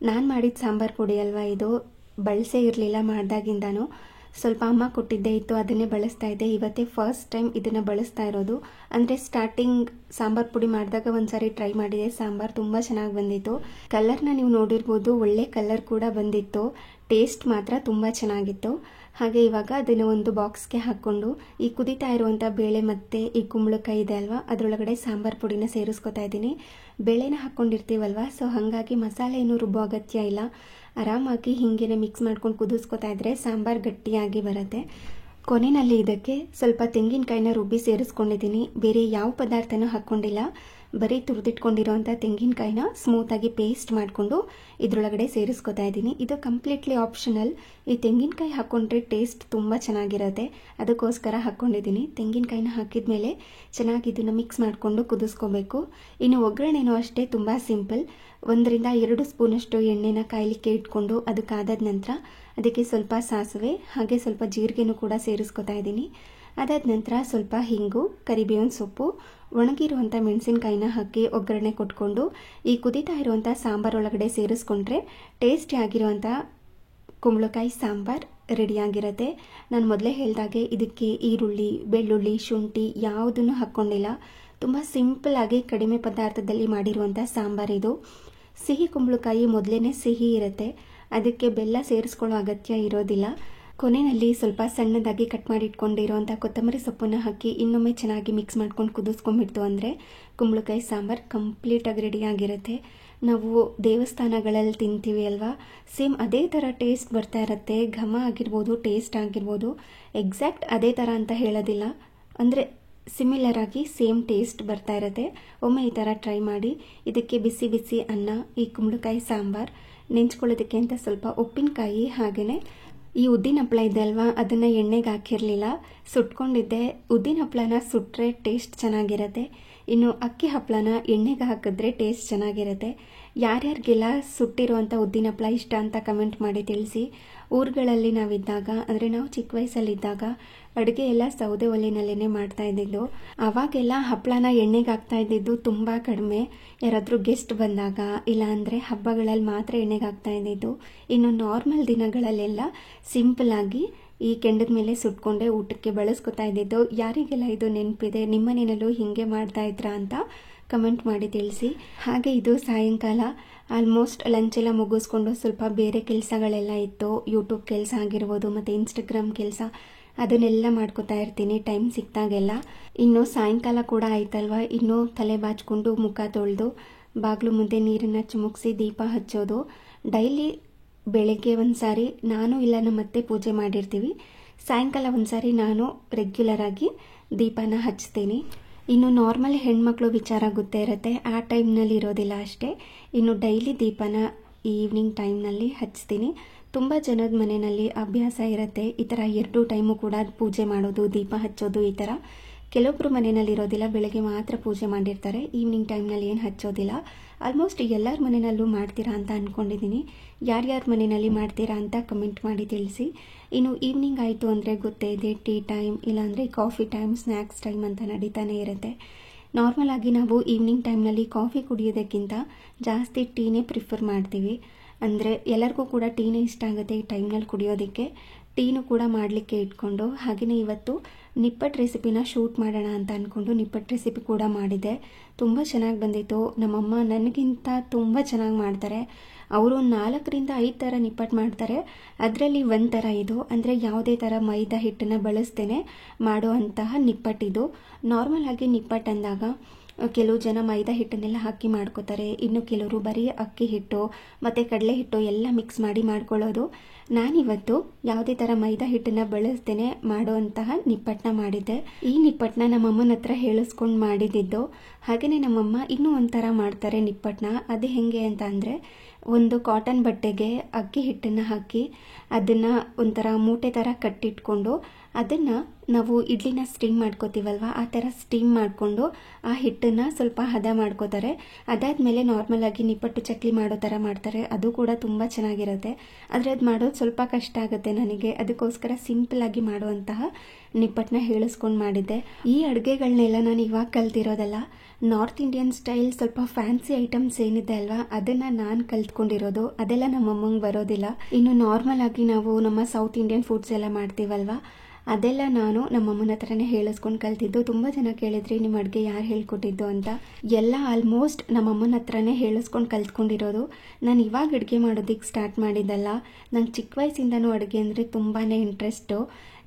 ನಾನು ಮಾಡಿದ ಸಾಂಬಾರು ಪುಡಿ ಅಲ್ವಾ ಇದು, ಬಳಸೇ ಇರಲಿಲ್ಲ ಮಾಡಿದಾಗಿಂದನೂ. ಸ್ವಲ್ಪ ಅಮ್ಮ ಕೊಟ್ಟಿದ್ದೇ ಇತ್ತು, ಅದನ್ನೇ ಬಳಸ್ತಾ ಇದ್ದೆ. ಇವತ್ತೇ ಫಸ್ಟ್ ಟೈಮ್ ಇದನ್ನು ಬಳಸ್ತಾ ಇರೋದು. ಅಂದರೆ ಸ್ಟಾರ್ಟಿಂಗ್ ಸಾಂಬಾರು ಪುಡಿ ಮಾಡಿದಾಗ ಒಂದ್ಸಾರಿ ಟ್ರೈ ಮಾಡಿದೆ, ಸಾಂಬಾರು ತುಂಬ ಚೆನ್ನಾಗಿ ಬಂದಿತ್ತು. ಕಲರ್ನ ನೀವು ನೋಡಿರ್ಬೋದು, ಒಳ್ಳೆ ಕಲರ್ ಕೂಡ ಬಂದಿತ್ತು. ಟೇಸ್ಟ್ ಮಾತ್ರ ತುಂಬ ಚೆನ್ನಾಗಿತ್ತು. ಹಾಗೆ ಇವಾಗ ಅದನ್ನು ಒಂದು ಬಾಕ್ಸ್ಗೆ ಹಾಕ್ಕೊಂಡು ಈ ಕುದೀತಾ ಇರುವಂಥ ಬೇಳೆ ಮತ್ತು ಈ ಕುಂಬಳಕಾಯಿ ಇದೆ ಅಲ್ವಾ, ಅದರೊಳಗಡೆ ಸಾಂಬಾರು ಪುಡಿನ ಸೇರಿಸ್ಕೊತಾ ಇದ್ದೀನಿ. ಬೇಳೆನ ಹಾಕ್ಕೊಂಡಿರ್ತೀವಲ್ವ, ಸೊ ಹಾಗಾಗಿ ಮಸಾಲೆ ಏನೂ ರುಬ್ಬೋ ಅಗತ್ಯ ಇಲ್ಲ. ಆರಾಮಾಗಿ ಹಿಂಗೇನೆ ಮಿಕ್ಸ್ ಮಾಡ್ಕೊಂಡು ಕುದಿಸ್ಕೊತಾ ಇದ್ರೆ ಸಾಂಬಾರು ಗಟ್ಟಿಯಾಗಿ ಬರುತ್ತೆ. ಕೊನೆಯಲ್ಲಿ ಇದಕ್ಕೆ ಸ್ವಲ್ಪ ತೆಂಗಿನಕಾಯಿನ ರುಬ್ಬಿ ಸೇರಿಸ್ಕೊಂಡಿದ್ದೀನಿ. ಬೇರೆ ಯಾವ ಪದಾರ್ಥನೂ ಹಾಕ್ಕೊಂಡಿಲ್ಲ, ಬರೀ ತುರಿದಿಟ್ಕೊಂಡಿರೋಂಥ ತೆಂಗಿನಕಾಯಿನ ಸ್ಮೂತಾಗಿ ಪೇಸ್ಟ್ ಮಾಡಿಕೊಂಡು ಇದರೊಳಗಡೆ ಸೇರಿಸ್ಕೊತಾ ಇದ್ದೀನಿ. ಇದು ಕಂಪ್ಲೀಟ್ಲಿ ಆಪ್ಷನಲ್. ಈ ತೆಂಗಿನಕಾಯಿ ಹಾಕ್ಕೊಂಡ್ರೆ ಟೇಸ್ಟ್ ತುಂಬ ಚೆನ್ನಾಗಿರುತ್ತೆ, ಅದಕ್ಕೋಸ್ಕರ ಹಾಕ್ಕೊಂಡಿದ್ದೀನಿ. ತೆಂಗಿನಕಾಯಿನ ಹಾಕಿದ ಮೇಲೆ ಚೆನ್ನಾಗಿ ಇದನ್ನು ಮಿಕ್ಸ್ ಮಾಡಿಕೊಂಡು ಕುದಿಸ್ಕೋಬೇಕು. ಇನ್ನು ಒಗ್ಗರಣೆನೂ ಅಷ್ಟೇ ತುಂಬ ಸಿಂಪಲ್. 1-2 ಸ್ಪೂನಷ್ಟು ಎಣ್ಣೆನ ಕಾಯಲಿಕ್ಕೆ ಇಟ್ಕೊಂಡು ಅದಕ್ಕಾದ ನಂತರ ಅದಕ್ಕೆ ಸ್ವಲ್ಪ ಸಾಸಿವೆ ಹಾಗೆ ಸ್ವಲ್ಪ ಜೀರಿಗೆನೂ ಕೂಡ ಸೇರಿಸ್ಕೊತಾ ಇದ್ದೀನಿ. ಅದಾದ ನಂತರ ಸ್ವಲ್ಪ ಹಿಂಗು, ಕರಿಬೇವಿನ ಸೊಪ್ಪು, ಒಣಗಿರುವಂಥ ಮೆಣಸಿನ್ಕಾಯಿನ ಹಾಕಿ ಒಗ್ಗರಣೆ ಕೊಟ್ಕೊಂಡು ಈ ಕುದೀತಾ ಇರುವಂಥ ಸಾಂಬಾರೊಳಗಡೆ ಸೇರಿಸ್ಕೊಂಡ್ರೆ ಟೇಸ್ಟಿ ಆಗಿರುವಂಥ ಕುಂಬಳಕಾಯಿ ಸಾಂಬಾರು ರೆಡಿಯಾಗಿರುತ್ತೆ. ನಾನು ಮೊದಲೇ ಹೇಳಿದಾಗೆ ಇದಕ್ಕೆ ಈರುಳ್ಳಿ, ಬೆಳ್ಳುಳ್ಳಿ, ಶುಂಠಿ ಯಾವುದನ್ನು ಹಾಕ್ಕೊಂಡಿಲ್ಲ. ತುಂಬ ಸಿಂಪಲ್ ಆಗಿ ಕಡಿಮೆ ಪದಾರ್ಥದಲ್ಲಿ ಮಾಡಿರುವಂಥ ಸಾಂಬಾರಿದು. ಸಿಹಿ ಕುಂಬಳಕಾಯಿ ಮೊದಲೇ ಸಿಹಿ ಇರುತ್ತೆ, ಅದಕ್ಕೆ ಬೆಲ್ಲ ಸೇರಿಸ್ಕೊಳ್ಳೋ ಅಗತ್ಯ ಇರೋದಿಲ್ಲ. ಕೊನೆಯಲ್ಲಿ ಸ್ವಲ್ಪ ಸಣ್ಣದಾಗಿ ಕಟ್ ಮಾಡಿ ಇಟ್ಕೊಂಡಿರೋಂಥ ಕೊತ್ತಂಬರಿ ಸೊಪ್ಪನ್ನು ಹಾಕಿ ಇನ್ನೊಮ್ಮೆ ಚೆನ್ನಾಗಿ ಮಿಕ್ಸ್ ಮಾಡ್ಕೊಂಡು ಕುದಿಸ್ಕೊಂಡ್ಬಿಡ್ತು ಅಂದರೆ ಕುಂಬಳಕಾಯಿ ಸಾಂಬಾರು ಕಂಪ್ಲೀಟಾಗಿ ರೆಡಿಯಾಗಿರುತ್ತೆ. ನಾವು ದೇವಸ್ಥಾನಗಳಲ್ಲಿ ತಿಂತೀವಿ ಅಲ್ವಾ, ಸೇಮ್ ಅದೇ ಥರ ಟೇಸ್ಟ್ ಬರ್ತಾ ಇರುತ್ತೆ. ಘಮ ಆಗಿರ್ಬೋದು, ಟೇಸ್ಟ್ ಆಗಿರ್ಬೋದು, ಎಕ್ಸಾಕ್ಟ್ ಅದೇ ಥರ ಅಂತ ಹೇಳೋದಿಲ್ಲ, ಅಂದರೆ ಸಿಮಿಲರ್ ಆಗಿ ಸೇಮ್ ಟೇಸ್ಟ್ ಬರ್ತಾ ಇರುತ್ತೆ. ಒಮ್ಮೆ ಈ ಥರ ಟ್ರೈ ಮಾಡಿ. ಇದಕ್ಕೆ ಬಿಸಿ ಬಿಸಿ ಅನ್ನ, ಈ ಕುಂಬಳಕಾಯಿ ಸಾಂಬಾರು, ನೆಂಚ್ಕೊಳ್ಳೋದಕ್ಕೆ ಅಂತ ಸ್ವಲ್ಪ ಉಪ್ಪಿನಕಾಯಿ, ಹಾಗೆಯೇ ಈ ಉದ್ದಿನ ಹಪ್ಪಳ ಇದೆ ಅಲ್ವಾ, ಅದನ್ನು ಎಣ್ಣೆಗೆ ಹಾಕಿರಲಿಲ್ಲ, ಸುಟ್ಕೊಂಡಿದ್ದೆ. ಉದ್ದಿನ ಹಪ್ಪಳನ ಸುಟ್ಟರೆ ಟೇಸ್ಟ್ ಚೆನ್ನಾಗಿರುತ್ತೆ. ಇನ್ನು ಅಕ್ಕಿ ಹಪ್ಪಳನ ಎಣ್ಣೆಗೆ ಹಾಕಿದ್ರೆ ಟೇಸ್ಟ್ ಚೆನ್ನಾಗಿರುತ್ತೆ. ಯಾರ್ಯಾರಿಗೆಲ್ಲ ಸುಟ್ಟಿರುವಂಥ ಉದ್ದಿನ ಹಪ್ಪಳ ಇಷ್ಟ ಅಂತ ಕಮೆಂಟ್ ಮಾಡಿ ತಿಳಿಸಿ. ಊರುಗಳಲ್ಲಿ ನಾವಿದ್ದಾಗ, ಅಂದರೆ ನಾವು ಚಿಕ್ಕ ವಯಸ್ಸಲ್ಲಿದ್ದಾಗ ಅಡುಗೆ ಎಲ್ಲ ಸೌದೆ ಒಲೆನಲ್ಲೇ ಮಾಡ್ತಾ ಇದ್ದಿದ್ದು. ಅವಾಗೆಲ್ಲ ಹಪ್ಪಳನ ಎಣ್ಣೆಗೆ ಹಾಕ್ತಾ ಇದ್ದಿದ್ದು ತುಂಬ ಕಡಿಮೆ. ಯಾರಾದರೂ ಗೆಸ್ಟ್ ಬಂದಾಗ ಇಲ್ಲ ಅಂದರೆ ಹಬ್ಬಗಳಲ್ಲಿ ಮಾತ್ರ ಎಣ್ಣೆಗೆ ಹಾಕ್ತಾ ಇದ್ದಿದ್ದು. ಇನ್ನು ನಾರ್ಮಲ್ ದಿನಗಳಲ್ಲೆಲ್ಲ ಸಿಂಪಲ್ ಆಗಿ ಈ ಕೆಂಡದ ಮೇಲೆ ಸುಟ್ಕೊಂಡೆ ಊಟಕ್ಕೆ ಬಳಸ್ಕೊತಾ ಇದ್ದಿದ್ದು. ಯಾರಿಗೆಲ್ಲ ಇದು ನೆನಪಿದೆ, ನಿಮ್ಮನೇನಲ್ಲೂ ಹೀಗೆ ಮಾಡ್ತಾ ಇದ್ರಾ ಅಂತ ಕಮೆಂಟ್ ಮಾಡಿ ತಿಳಿಸಿ. ಹಾಗೆ ಇದು ಸಾಯಂಕಾಲ ಆಲ್ಮೋಸ್ಟ್ ಲಂಚ್ ಎಲ್ಲ ಮುಗಿಸ್ಕೊಂಡು ಸ್ವಲ್ಪ ಬೇರೆ ಕೆಲಸಗಳೆಲ್ಲ ಇತ್ತು. ಯೂಟ್ಯೂಬ್ ಕೆಲಸ ಆಗಿರ್ಬೋದು ಮತ್ತು ಇನ್ಸ್ಟಾಗ್ರಾಮ್ ಕೆಲಸ, ಅದನ್ನೆಲ್ಲ ಮಾಡ್ಕೋತಾ ಇರ್ತೀನಿ ಟೈಮ್ ಸಿಕ್ತಾಗೆಲ್ಲ. ಇನ್ನು ಸಾಯಂಕಾಲ ಕೂಡ ಆಯ್ತಲ್ವ, ಇನ್ನೂ ತಲೆ ಬಾಚ್ಕೊಂಡು ಮುಖ ತೊಳೆದು ಬಾಗಿಲು ಮುಂದೆ ನೀರನ್ನು ಚಿಮುಕ್ಸಿ ದೀಪ ಹಚ್ಚೋದು. ಡೈಲಿ ಬೆಳಗ್ಗೆ ಒಂದ್ಸಾರಿ ನಾನು ಇಲ್ಲ ನಮ್ಮ ಅತ್ತೆ ಪೂಜೆ ಮಾಡಿರ್ತೀವಿ, ಸಾಯಂಕಾಲ ಒಂದ್ಸಾರಿ ನಾನು ರೆಗ್ಯುಲರ್ ಆಗಿ ದೀಪನ ಹಚ್ತೀನಿ. ಇನ್ನು ನಾರ್ಮಲ್ ಹೆಣ್ಮಕ್ಳು ವಿಚಾರ ಗೊತ್ತೇ ಇರುತ್ತೆ, ಆ ಟೈಮ್ನಲ್ಲಿ ಇರೋದಿಲ್ಲ ಅಷ್ಟೇ. ಇನ್ನು ಡೈಲಿ ದೀಪನ ಈವ್ನಿಂಗ್ ಟೈಮ್ನಲ್ಲಿ ಹಚ್ತೀನಿ. ತುಂಬ ಜನದ ಮನೆಯಲ್ಲಿ ಅಭ್ಯಾಸ ಇರುತ್ತೆ ಈ ಥರ 2 ಟೈಮು ಕೂಡ ಪೂಜೆ ಮಾಡೋದು, ದೀಪ ಹಚ್ಚೋದು ಈ ಥರ. ಕೆಲವೊಬ್ಬರು ಮನೆಯಲ್ಲಿ ಇರೋದಿಲ್ಲ, ಬೆಳಗ್ಗೆ ಮಾತ್ರ ಪೂಜೆ ಮಾಡಿರ್ತಾರೆ, ಈವ್ನಿಂಗ್ ಟೈಮ್ನಲ್ಲಿ ಏನು ಹಚ್ಚೋದಿಲ್ಲ. ಆಲ್ಮೋಸ್ಟ್ ಎಲ್ಲರ ಮನೆಯಲ್ಲೂ ಮಾಡ್ತೀರಾ ಅಂತ ಅಂದ್ಕೊಂಡಿದ್ದೀನಿ. ಯಾರ್ಯಾರ ಮನೆಯಲ್ಲಿ ಮಾಡ್ತೀರಾ ಅಂತ ಕಮೆಂಟ್ ಮಾಡಿ ತಿಳಿಸಿ. ಇನ್ನು ಈವ್ನಿಂಗ್ ಆಯಿತು ಅಂದರೆ ಗೊತ್ತೇ ಇದೆ, ಟೀ ಟೈಮ್ ಇಲ್ಲಾಂದರೆ ಕಾಫಿ ಟೈಮ್, ಸ್ನ್ಯಾಕ್ಸ್ ಟೈಮ್ ಅಂತ ನಡೀತಾನೆ ಇರುತ್ತೆ. ನಾರ್ಮಲ್ ಆಗಿ ನಾವು ಈವ್ನಿಂಗ್ ಟೈಮ್ನಲ್ಲಿ ಕಾಫಿ ಕುಡಿಯೋದಕ್ಕಿಂತ ಜಾಸ್ತಿ ಟೀನೇ ಪ್ರಿಫರ್ ಮಾಡ್ತೀವಿ. ಅಂದರೆ ಎಲ್ಲರಿಗೂ ಕೂಡ ಟೀನೇ ಇಷ್ಟ ಆಗುತ್ತೆ ಈ ಟೈಮ್ನಲ್ಲಿ ಕುಡಿಯೋದಕ್ಕೆ. ಟೀನು ಕೂಡ ಮಾಡಲಿಕ್ಕೆ ಇಟ್ಕೊಂಡು, ಹಾಗೆಯೇ ಇವತ್ತು ನಿಪ್ಪಟ್ಟು ರೆಸಿಪಿನ ಶೂಟ್ ಮಾಡೋಣ ಅಂತ ಅಂದ್ಕೊಂಡು ನಿಪ್ಪಟ್ಟು ರೆಸಿಪಿ ಕೂಡ ಮಾಡಿದೆ. ತುಂಬ ಚೆನ್ನಾಗಿ ಬಂದಿತ್ತು. ನಮ್ಮಮ್ಮ ನನಗಿಂತ ತುಂಬ ಚೆನ್ನಾಗಿ ಮಾಡ್ತಾರೆ. ಅವರು 4-5 ಥರ ನಿಪ್ಪಟ್ಟು ಮಾಡ್ತಾರೆ. ಅದರಲ್ಲಿ ಒಂದು ಥರ ಇದು, ಅಂದರೆ ಯಾವುದೇ ಥರ ಮೈದಾ ಹಿಟ್ಟನ್ನು ಬಳಸ್ತೇನೆ ಮಾಡೋ ಅಂತಹ ನಿಪ್ಪಟ್ಟಿದು. ನಾರ್ಮಲ್ ಆಗಿ ನಿಪ್ಪಟ್ಟು ಅಂದಾಗ ಕೆಲವು ಜನ ಮೈದಾ ಹಿಟ್ಟನ್ನೆಲ್ಲ ಹಾಕಿ ಮಾಡ್ಕೋತಾರೆ, ಇನ್ನು ಕೆಲವರು ಬರೀ ಅಕ್ಕಿ ಹಿಟ್ಟು ಮತ್ತು ಕಡಲೆ ಹಿಟ್ಟು ಎಲ್ಲ ಮಿಕ್ಸ್ ಮಾಡಿ ಮಾಡ್ಕೊಳ್ಳೋದು. ನಾನಿವತ್ತು ಯಾವುದೇ ಥರ ಮೈದಾ ಹಿಟ್ಟನ್ನು ಬಳಸ್ದೇನೆ ಮಾಡುವಂತಹ ನಿಪ್ಪಟ್ಟನ್ನ ಮಾಡಿದ್ದೆ. ಈ ನಿಪ್ಪಟ್ಟನ್ನ ನಮ್ಮಮ್ಮನ ಹತ್ರ ಹೇಳಿಸ್ಕೊಂಡು ಮಾಡಿದ್ದು. ಹಾಗೆಯೇ ನಮ್ಮಮ್ಮ ಇನ್ನೂ ಒಂಥರ ಮಾಡ್ತಾರೆ ನಿಪ್ಪಟ್ಟನ್ನ. ಅದು ಹೇಗೆ ಅಂತ ಅಂದರೆ, ಒಂದು ಕಾಟನ್ ಬಟ್ಟೆಗೆ ಅಕ್ಕಿ ಹಿಟ್ಟನ್ನು ಹಾಕಿ ಅದನ್ನು ಒಂಥರ ಮೂಟೆ ಥರ ಕಟ್ಟಿಟ್ಕೊಂಡು ಅದನ್ನು ನಾವು ಇಡ್ಲಿನ ಸ್ಟೀಮ್ ಮಾಡ್ಕೋತೀವಲ್ವ, ಆ ಥರ ಸ್ಟೀಮ್ ಮಾಡಿಕೊಂಡು ಆ ಹಿಟ್ಟನ್ನು ಸ್ವಲ್ಪ ಹದ ಮಾಡ್ಕೋತಾರೆ. ಅದಾದಮೇಲೆ ನಾರ್ಮಲಾಗಿ ನಿಪ್ಪಟ್ಟು ಚಕ್ಲಿ ಮಾಡೋ ಥರ ಮಾಡ್ತಾರೆ. ಅದು ಕೂಡ ತುಂಬ ಚೆನ್ನಾಗಿರುತ್ತೆ. ಆದರೆ ಅದು ಮಾಡೋದು ಸ್ವಲ್ಪ ಕಷ್ಟ ಆಗುತ್ತೆ ನನಗೆ. ಅದಕ್ಕೋಸ್ಕರ ಸಿಂಪಲ್ಲಾಗಿ ಮಾಡುವಂತಹ ನಿಪ್ಪಟ್ಟನ್ನ ಹೇಳಿಸ್ಕೊಂಡು ಮಾಡಿದ್ದೆ. ಈ ಅಡುಗೆಗಳನ್ನೆಲ್ಲ ನಾನು ಇವಾಗ ಕಲ್ತಿರೋದಲ್ಲ. ನಾರ್ತ್ ಇಂಡಿಯನ್ ಸ್ಟೈಲ್ ಸ್ವಲ್ಪ ಫ್ಯಾನ್ಸಿ ಐಟಮ್ಸ್ ಏನಿದೆ ಅಲ್ವಾ, ಅದನ್ನು ನಾನು ಕಲ್ತ್ಕೊಂಡಿರೋದು. ಅದೆಲ್ಲ ನಮ್ಮಮ್ಮಂಗೆ ಬರೋದಿಲ್ಲ. ಇನ್ನು ನಾರ್ಮಲ್ ಆಗಿ ನಾವು ನಮ್ಮ ಸೌತ್ ಇಂಡಿಯನ್ ಫುಡ್ಸ್ ಎಲ್ಲ ಮಾಡ್ತೀವಲ್ವ, ಅದೆಲ್ಲ ನಾನು ನಮ್ಮಮ್ಮನ ಹತ್ರನೇ ಹೇಳಿಸ್ಕೊಂಡು ಕಲ್ತಿದ್ದು. ತುಂಬ ಜನ ಕೇಳಿದ್ರಿ ನಿಮ್ಮ ಅಡುಗೆ ಯಾರು ಹೇಳ್ಕೊಟ್ಟಿದ್ದು ಅಂತ. ಎಲ್ಲ ಆಲ್ಮೋಸ್ಟ್ ನಮ್ಮಮ್ಮನ ಹತ್ರನೇ ಹೇಳಿಸ್ಕೊಂಡು ಕಲ್ತ್ಕೊಂಡಿರೋದು. ನಾನು ಇವಾಗ ಅಡುಗೆ ಮಾಡೋದಕ್ಕೆ ಸ್ಟಾರ್ಟ್ ಮಾಡಿದ್ದಲ್ಲ. ನಂಗೆ ಚಿಕ್ಕ ವಯಸ್ಸಿಂದನೂ ಅಡುಗೆ ಅಂದರೆ ತುಂಬಾ ಇಂಟ್ರೆಸ್ಟು.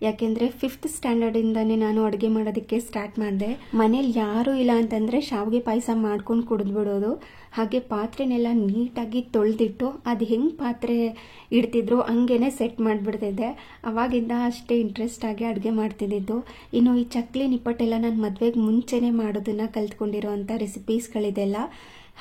ಯಾಕೆಂದರೆ 5th ಸ್ಟ್ಯಾಂಡರ್ಡಿಂದನೇ ನಾನು ಅಡುಗೆ ಮಾಡೋದಕ್ಕೆ ಸ್ಟಾರ್ಟ್ ಮಾಡಿದೆ. ಮನೇಲಿ ಯಾರೂ ಇಲ್ಲ ಅಂತಂದರೆ ಶಾವಿಗೆ ಪಾಯಸ ಮಾಡ್ಕೊಂಡು ಕುಡಿದ್ಬಿಡೋದು. ಹಾಗೆ ಪಾತ್ರೆನೆಲ್ಲ ನೀಟಾಗಿ ತೊಳೆದಿಟ್ಟು ಅದು ಹೆಂಗೆ ಪಾತ್ರೆ ಇಡ್ತಿದ್ರು ಹಂಗೇನೆ ಸೆಟ್ ಮಾಡಿಬಿಡ್ತಿದ್ದೆ. ಅವಾಗಿಂದ ಅಷ್ಟೇ ಇಂಟ್ರೆಸ್ಟ್ ಆಗಿ ಅಡುಗೆ ಮಾಡ್ತಿದ್ದಿದ್ದು. ಇನ್ನು ಈ ಚಕ್ಲಿ ನಿಪ್ಪಟ್ಟೆಲ್ಲ ನಾನು ಮದುವೆಗೆ ಮುಂಚೆನೇ ಮಾಡೋದನ್ನು ಕಲ್ತ್ಕೊಂಡಿರೋ ಅಂಥ ರೆಸಿಪೀಸ್ಗಳಿದೆಲ್ಲ.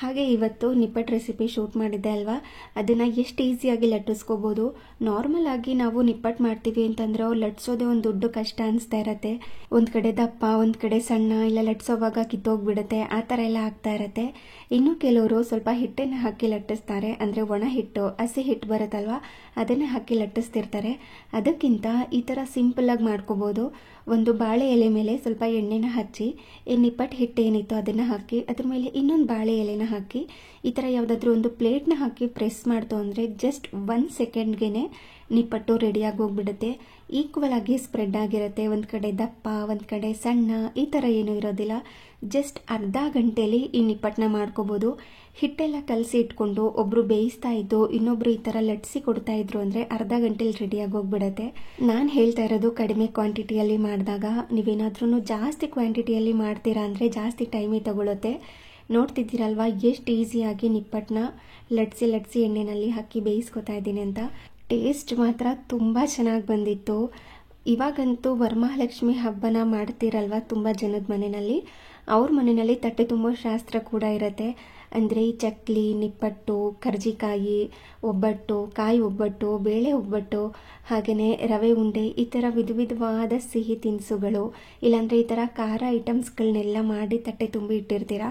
ಹಾಗೆ ಇವತ್ತು ನಿಪ್ಪಟ್ಟು ರೆಸಿಪಿ ಶೂಟ್ ಮಾಡಿದ್ದೆ ಅಲ್ವಾ, ಅದನ್ನು ಎಷ್ಟು ಈಸಿಯಾಗಿ ಲಟ್ಟಿಸ್ಕೋಬೋದು. ನಾರ್ಮಲ್ ಆಗಿ ನಾವು ನಿಪ್ಪಟ್ಟು ಮಾಡ್ತೀವಿ ಅಂತಂದ್ರೆ ಅವ್ರು ಲಟ್ಸೋದೇ ಒಂದು ದೊಡ್ಡ ಕಷ್ಟ ಅನಿಸ್ತಾ ಇರತ್ತೆ. ಒಂದು ಕಡೆ ದಪ್ಪ, ಒಂದು ಕಡೆ ಸಣ್ಣ, ಇಲ್ಲ ಲಟ್ಸೋವಾಗ ಕಿತ್ತೋಗ್ಬಿಡುತ್ತೆ, ಆ ಥರ ಎಲ್ಲ ಆಗ್ತಾ ಇರತ್ತೆ. ಇನ್ನು ಕೆಲವರು ಸ್ವಲ್ಪ ಹಿಟ್ಟನ್ನು ಹಾಕಿ ಲಟ್ಟಿಸ್ತಾರೆ. ಅಂದರೆ ಒಣ ಹಿಟ್ಟು, ಹಸಿ ಹಿಟ್ಟು ಬರುತ್ತಲ್ವ, ಅದನ್ನೇ ಹಾಕಿ ಲಟ್ಟಿಸ್ತಿರ್ತಾರೆ. ಅದಕ್ಕಿಂತ ಈ ಥರ ಸಿಂಪಲ್ಲಾಗಿ ಮಾಡ್ಕೋಬೋದು. ಒಂದು ಬಾಳೆ ಎಲೆ ಮೇಲೆ ಸ್ವಲ್ಪ ಎಣ್ಣೆನ ಹಚ್ಚಿ ಈ ನಿಪ್ಪಟ್ಟು ಹಿಟ್ಟು ಏನಿತ್ತು ಅದನ್ನು ಹಾಕಿ ಅದ್ರ ಮೇಲೆ ಇನ್ನೊಂದು ಬಾಳೆ ಎಲೆನ ಹಾಕಿ ಈ ಥರ ಯಾವುದಾದ್ರೂ ಒಂದು ಪ್ಲೇಟ್ನ ಹಾಕಿ ಪ್ರೆಸ್ ಮಾಡ್ತು ಅಂದರೆ ಜಸ್ಟ್ 1 ಸೆಕೆಂಡ್ಗೆ ನಿಪ್ಪಟ್ಟು ರೆಡಿಯಾಗಿ ಹೋಗ್ಬಿಡುತ್ತೆ. ಈಕ್ವಲ್ ಆಗಿ ಸ್ಪ್ರೆಡ್ ಆಗಿರುತ್ತೆ. ಒಂದು ಕಡೆ ದಪ್ಪ, ಒಂದು ಕಡೆ ಸಣ್ಣ, ಈ ಥರ ಏನೂ ಇರೋದಿಲ್ಲ. ಜಸ್ಟ್ ಅರ್ಧ ಗಂಟೆಯಲ್ಲಿ ಈ ನಿಪ್ಪಟ್ಟನ್ನ ಮಾಡ್ಕೋಬೋದು. ಹಿಟ್ಟೆಲ್ಲ ಕಲಸಿ ಇಟ್ಕೊಂಡು ಒಬ್ಬರು ಬೇಯಿಸ್ತಾ ಇದ್ದು ಇನ್ನೊಬ್ರು ಈ ಥರ ಲಟ್ಸಿ ಕೊಡ್ತಾ ಇದ್ರು ಅಂದರೆ ಅರ್ಧ ಗಂಟೆಲಿ ರೆಡಿಯಾಗಿ ಹೋಗ್ಬಿಡತ್ತೆ. ನಾನು ಹೇಳ್ತಾ ಇರೋದು ಕಡಿಮೆ ಕ್ವಾಂಟಿಟಿಯಲ್ಲಿ ಮಾಡಿದಾಗ. ನೀವೇನಾದ್ರೂ ಜಾಸ್ತಿ ಕ್ವಾಂಟಿಟಿಯಲ್ಲಿ ಮಾಡ್ತೀರಾ ಅಂದರೆ ಜಾಸ್ತಿ ಟೈಮೇ ತಗೊಳುತ್ತೆ. ನೋಡ್ತಿದ್ದೀರಲ್ವ ಎಷ್ಟು ಈಸಿಯಾಗಿ ನಿಪ್ಪಟ್ಟನ್ನ ಲಟ್ಸಿ ಎಣ್ಣೆನಲ್ಲಿ ಹಾಕಿ ಬೇಯಿಸ್ಕೊತಾ ಇದ್ದೀನಿ ಅಂತ. ಟೇಸ್ಟ್ ಮಾತ್ರ ತುಂಬ ಚೆನ್ನಾಗಿ ಬಂದಿತ್ತು. ಇವಾಗಂತೂ ವರಮಹಾಲಕ್ಷ್ಮಿ ಹಬ್ಬನ ಮಾಡ್ತೀರಲ್ವ ತುಂಬ ಜನದ ಮನೆಯಲ್ಲಿ, ಅವ್ರ ಮನೆಯಲ್ಲಿ ತಟ್ಟೆ ತುಂಬೋ ಶಾಸ್ತ್ರ ಕೂಡ ಇರುತ್ತೆ. ಅಂದರೆ ಈ ಚಕ್ಲಿ, ನಿಪ್ಪಟ್ಟು, ಕರ್ಜಿಕಾಯಿ, ಒಬ್ಬಟ್ಟು, ಕಾಯಿ ಒಬ್ಬಟ್ಟು, ಬೇಳೆ ಒಬ್ಬಟ್ಟು, ಹಾಗೆಯೇ ರವೆ ಉಂಡೆ, ಈ ಥರ ವಿಧವಾದ ಸಿಹಿ ತಿನಿಸುಗಳು, ಇಲ್ಲಾಂದರೆ ಈ ಥರ ಖಾರ ಐಟಮ್ಸ್ಗಳನ್ನೆಲ್ಲ ಮಾಡಿ ತಟ್ಟೆ ತುಂಬಿ ಇಟ್ಟಿರ್ತೀರ.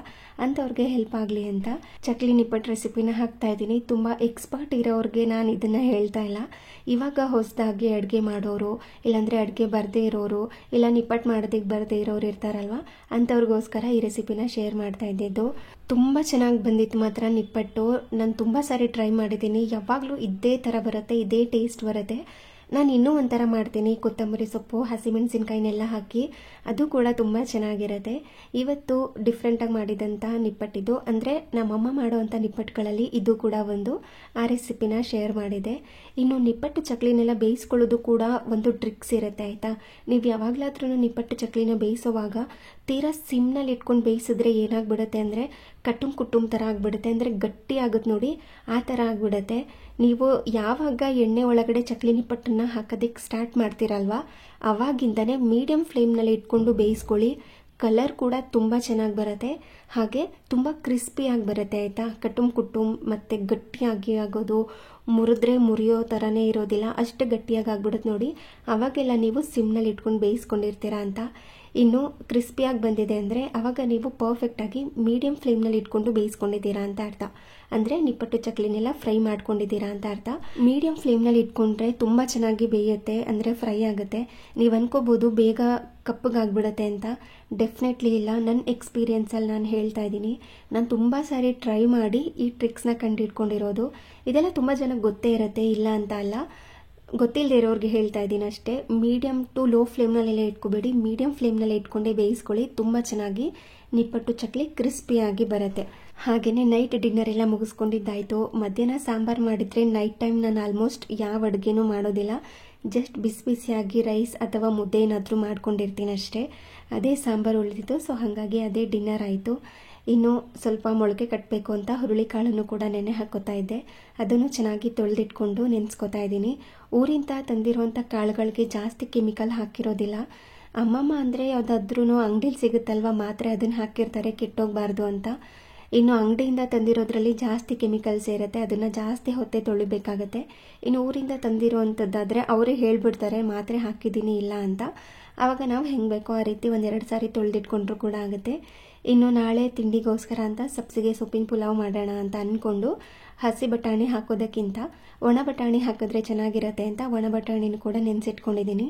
ಅಂಥವ್ರಿಗೆ ಹೆಲ್ಪ್ ಆಗಲಿ ಅಂತ ಚಕ್ಲಿ ನಿಪ್ಪಟ್ಟು ರೆಸಿಪಿನ ಹಾಕ್ತಾ ಇದ್ದೀನಿ. ತುಂಬ ಎಕ್ಸ್ಪರ್ಟ್ ಇರೋರಿಗೆ ನಾನು ಇದನ್ನು ಹೇಳ್ತಾ ಇಲ್ಲ. ಇವಾಗ ಹೊಸದಾಗಿ ಅಡುಗೆ ಮಾಡೋರು, ಇಲ್ಲಾಂದರೆ ಅಡುಗೆ ಬರದೇ ಇರೋರು, ಇಲ್ಲ ನಿಪ್ಪಟ್ಟು ಮಾಡೋದಕ್ಕೆ ಬರದೇ ಇರೋರು ಇರ್ತಾರಲ್ವ, ಅಂಥವ್ರಿಗೋಸ್ಕರ ಈ ರೆಸಿಪಿನ ಶೇರ್ ಮಾಡ್ತಾ ಇದ್ದಿದ್ದು. ತುಂಬ ಚೆನ್ನಾಗಿ ಬಂದಿತ್ತು ಮಾತ್ರ ನಿಪ್ಪಟ್ಟು. ನಾನು ತುಂಬ ಸಾರಿ ಟ್ರೈ ಮಾಡಿದ್ದೀನಿ. ಯಾವಾಗಲೂ ಇದೇ ಥರ ಬರುತ್ತೆ, ಇದೇ ಟೇಸ್ಟ್ ಬರುತ್ತೆ. ನಾನು ಇನ್ನೂ ಒಂಥರ ಮಾಡ್ತೀನಿ, ಕೊತ್ತಂಬರಿ ಸೊಪ್ಪು, ಹಸಿಮೆಣಸಿನ್ಕಾಯಿನೆಲ್ಲ ಹಾಕಿ, ಅದು ಕೂಡ ತುಂಬ ಚೆನ್ನಾಗಿರುತ್ತೆ. ಇವತ್ತು ಡಿಫ್ರೆಂಟಾಗಿ ಮಾಡಿದಂಥ ನಿಪ್ಪಟ್ಟಿದ್ದು, ಅಂದರೆ ನಮ್ಮಮ್ಮ ಮಾಡೋವಂಥ ನಿಪ್ಪಟ್ಟುಗಳಲ್ಲಿ ಇದು ಕೂಡ ಒಂದು. ಆ ರೆಸಿಪಿನ ಶೇರ್ ಮಾಡಿದೆ. ಇನ್ನು ನಿಪ್ಪಟ್ಟು ಚಕ್ಲಿನೆಲ್ಲ ಬೇಯಿಸ್ಕೊಳ್ಳೋದು ಕೂಡ ಒಂದು ಟ್ರಿಕ್ಸ್ ಇರುತ್ತೆ ಆಯಿತಾ. ನೀವು ಯಾವಾಗಲಾದ್ರೂ ನಿಪ್ಪಟ್ಟು ಚಕ್ಲಿನ ಬೇಯಿಸೋವಾಗ ತೀರಾ ಸಿಮ್ನಲ್ಲಿ ಇಟ್ಕೊಂಡು ಬೇಯಿಸಿದ್ರೆ ಏನಾಗ್ಬಿಡುತ್ತೆ ಅಂದರೆ ಕುಟುಂಬ ಥರ ಆಗಿಬಿಡುತ್ತೆ. ಅಂದರೆ ಗಟ್ಟಿ ಆಗುತ್ತೆ ನೋಡಿ, ಆ ಥರ ಆಗಿಬಿಡುತ್ತೆ. ನೀವು ಯಾವಾಗ ಎಣ್ಣೆ ಒಳಗಡೆ ಚಕ್ಲಿ ನಿಪ್ಪಟ್ಟನ್ನು ಹಾಕೋದಕ್ಕೆ ಸ್ಟಾರ್ಟ್ ಮಾಡ್ತೀರಲ್ವ, ಆವಾಗಿಂದನೇ ಮೀಡಿಯಮ್ ಫ್ಲೇಮ್ನಲ್ಲಿ ಇಟ್ಕೊಂಡು ಬೇಯಿಸ್ಕೊಳ್ಳಿ. ಕಲರ್ ಕೂಡ ತುಂಬ ಚೆನ್ನಾಗಿ ಬರುತ್ತೆ, ಹಾಗೆ ತುಂಬ ಕ್ರಿಸ್ಪಿಯಾಗಿ ಬರುತ್ತೆ ಆಯಿತಾ. ಕುಟುಂಬ ಮತ್ತು ಗಟ್ಟಿಯಾಗಿ ಆಗೋದು, ಮುರಿದ್ರೆ ಮುರಿಯೋ ಥರನೇ ಇರೋದಿಲ್ಲ, ಅಷ್ಟು ಗಟ್ಟಿಯಾಗಿ ಆಗ್ಬಿಡುತ್ತೆ ನೋಡಿ. ಆವಾಗೆಲ್ಲ ನೀವು ಸಿಮ್ನಲ್ಲಿ ಇಟ್ಕೊಂಡು ಬೇಯಿಸ್ಕೊಂಡಿರ್ತೀರಾ ಅಂತ. ಇನ್ನು ಕ್ರಿಸ್ಪಿಯಾಗಿ ಬಂದಿದೆ ಅಂದರೆ ಆವಾಗ ನೀವು ಪರ್ಫೆಕ್ಟಾಗಿ ಮೀಡಿಯಮ್ ಫ್ಲೇಮ್ನಲ್ಲಿ ಇಟ್ಕೊಂಡು ಬೇಯಿಸ್ಕೊಂಡಿದ್ದೀರಾ ಅಂತ ಅರ್ಥ. ಅಂದರೆ ನಿಪ್ಪಟ್ಟು ಚಕ್ಲಿನೆಲ್ಲ ಫ್ರೈ ಮಾಡ್ಕೊಂಡಿದ್ದೀರಾ ಅಂತ ಅರ್ಥ. ಮೀಡಿಯಮ್ ಫ್ಲೇಮ್ನಲ್ಲಿ ಇಟ್ಕೊಂಡ್ರೆ ತುಂಬ ಚೆನ್ನಾಗಿ ಬೇಯುತ್ತೆ, ಅಂದರೆ ಫ್ರೈ ಆಗುತ್ತೆ. ನೀವು ಅನ್ಕೋಬೋದು ಬೇಗ ಕಪ್ಪಗಾಗ್ಬಿಡುತ್ತೆ ಅಂತ. ಡೆಫಿನೆಟ್ಲಿ ಇಲ್ಲ. ನನ್ನ ಎಕ್ಸ್ಪೀರಿಯೆನ್ಸಲ್ಲಿ ನಾನು ಹೇಳ್ತಾ ಇದ್ದೀನಿ. ನಾನು ತುಂಬ ಸಾರಿ ಟ್ರೈ ಮಾಡಿ ಈ ಟ್ರಿಕ್ಸ್ನ ಕಂಡುಹಿಡ್ಕೊಂಡಿರೋದು. ಇದೆಲ್ಲ ತುಂಬ ಜನಕ್ಕೆ ಗೊತ್ತೇ ಇರುತ್ತೆ, ಇಲ್ಲ ಅಂತ ಅಲ್ಲ. ಗೊತ್ತಿಲ್ಲದೆ ಇರೋರಿಗೆ ಹೇಳ್ತಾ ಇದ್ದೀನಿ ಅಷ್ಟೇ. ಮೀಡಿಯಮ್ ಟು ಲೋ ಫ್ಲೇಮ್ನಲ್ಲೆಲ್ಲ ಇಟ್ಕೋಬೇಡಿ, ಮೀಡಿಯಮ್ ಫ್ಲೇಮ್ನಲ್ಲೇ ಇಟ್ಕೊಂಡೇ ಬೇಯಿಸ್ಕೊಳ್ಳಿ. ತುಂಬ ಚೆನ್ನಾಗಿ ನಿಪ್ಪಟ್ಟು ಚಕ್ಲಿ ಕ್ರಿಸ್ಪಿಯಾಗಿ ಬರುತ್ತೆ. ಹಾಗೆಯೇ ನೈಟ್ ಡಿನ್ನರ್ ಎಲ್ಲ ಮುಗಿಸ್ಕೊಂಡಿದ್ದಾಯಿತು. ಮಧ್ಯಾಹ್ನ ಸಾಂಬಾರು ಮಾಡಿದರೆ ನೈಟ್ ಟೈಮ್ ನಾನು ಆಲ್ಮೋಸ್ಟ್ ಯಾವ ಅಡುಗೆನೂ ಮಾಡೋದಿಲ್ಲ. ಜಸ್ಟ್ ಬಿಸಿ ಬಿಸಿಯಾಗಿ ರೈಸ್ ಅಥವಾ ಮುದ್ದೆ ಏನಾದರೂ ಮಾಡ್ಕೊಂಡಿರ್ತೀನಿ ಅಷ್ಟೇ. ಅದೇ ಸಾಂಬಾರು ಉಳಿದಿತ್ತು, ಸೊ ಹಾಗಾಗಿ ಅದೇ ಡಿನ್ನರ್ ಆಯಿತು. ಇನ್ನು ಸ್ವಲ್ಪ ಮೊಳಕೆ ಕಟ್ಟಬೇಕು ಅಂತ ಹುರುಳಿಕಾಳನ್ನು ಕೂಡ ನೆನೆ ಹಾಕೋತಾ ಇದ್ದೆ. ಅದನ್ನು ಚೆನ್ನಾಗಿ ತೊಳೆದಿಟ್ಕೊಂಡು ನೆನೆಸ್ಕೊತಾ ಇದ್ದೀನಿ. ಊರಿಂದ ತಂದಿರುವಂಥ ಕಾಳುಗಳಿಗೆ ಜಾಸ್ತಿ ಕೆಮಿಕಲ್ ಹಾಕಿರೋದಿಲ್ಲ. ಅಮ್ಮಮ್ಮ ಅಂದರೆ ಯಾವುದಾದ್ರೂ ಅಂಗಡಿಲಿ ಸಿಗುತ್ತಲ್ವ ಮಾತ್ರೆ, ಅದನ್ನು ಹಾಕಿರ್ತಾರೆ ಕೆಟ್ಟೋಗಬಾರ್ದು ಅಂತ. ಇನ್ನು ಅಂಗಡಿಯಿಂದ ತಂದಿರೋದ್ರಲ್ಲಿ ಜಾಸ್ತಿ ಕೆಮಿಕಲ್ಸ್ ಇರುತ್ತೆ, ಅದನ್ನು ಜಾಸ್ತಿ ಹೊತ್ತೆ ತೊಳಿಬೇಕಾಗತ್ತೆ. ಇನ್ನು ಊರಿಂದ ತಂದಿರುವಂಥದ್ದಾದರೆ ಅವರೇ ಹೇಳ್ಬಿಡ್ತಾರೆ ಮಾತ್ರೆ ಹಾಕಿದ್ದೀನಿ ಇಲ್ಲ ಅಂತ. ಆವಾಗ ನಾವು ಹೆಂಗೆ ಬೇಕೋ ಆ ರೀತಿ 1-2 ಸಾರಿ ತೊಳೆದಿಟ್ಕೊಂಡ್ರೂ ಕೂಡ ಆಗುತ್ತೆ. ಇನ್ನು ನಾಳೆ ತಿಂಡಿಗೋಸ್ಕರ ಅಂತ ಸಬ್ಸಿಗೆ ಸೊಪ್ಪಿನ ಪುಲಾವ್ ಮಾಡೋಣ ಅಂತ ಅಂದ್ಕೊಂಡು ಹಸಿ ಬಟಾಣಿ ಹಾಕೋದಕ್ಕಿಂತ ಒಣ ಬಟಾಣಿ ಹಾಕಿದ್ರೆ ಚೆನ್ನಾಗಿರುತ್ತೆ ಅಂತ ಒಣ ಬಟಾಣಿನೂ ಕೂಡ ನೆನೆಸಿಟ್ಕೊಂಡಿದ್ದೀನಿ.